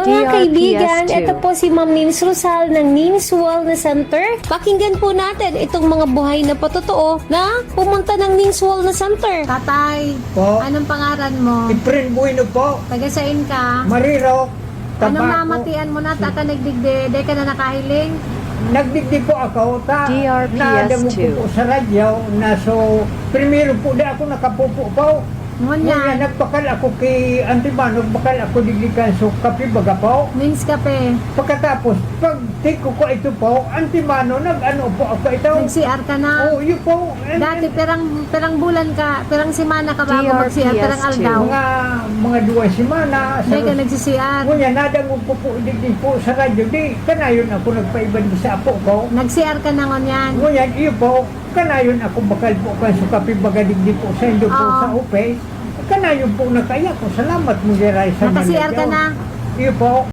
Mga kaibigan, DRPS2. ito po si Ma'am Nins Rosal ng Nins Wellness Center. Pakinggan po natin itong mga buhay na patotoo na pumunta ng Nins Wellness Center. Tatay, Po, anong pangalan mo? Efren Bueno po, Tagasain ka? Mariro, Anong Tabaco. mamatian mo na? Tata nagdigde, di ka na nakahiling? Nagdigdi po ako, DRPS2. naadamo po sa radyo, na so, primero po di ako nakapupo po. Ngunya, Ngayon, nagpakal ako kay Antimanog, bakal ako diglikan so kape baga po. Nins Kape. Pagkatapos, pag take ko ito po, Antimano, nag-ano po ako ito. Nag-CR ka na? Oh, yun po. Dati, perang bulan ka, perang simana ka bago mag-CR, perang DRPS2. aldaw. Mga 2 semana. Di ka nag-CR. Kunya, nadango po digdi po sa radyo, di, kanayon ako nagpaiban sa apo ko. Nag-CR ka na ngunyan. Ngunyan, iyo po, kanayon ako bakal po kan sa kape baga digdi po sa indo po Oo. sa office. Kanayon po nakaya ko. Salamat mo, Jeray, sa Naka-CR ka na? Iyo po.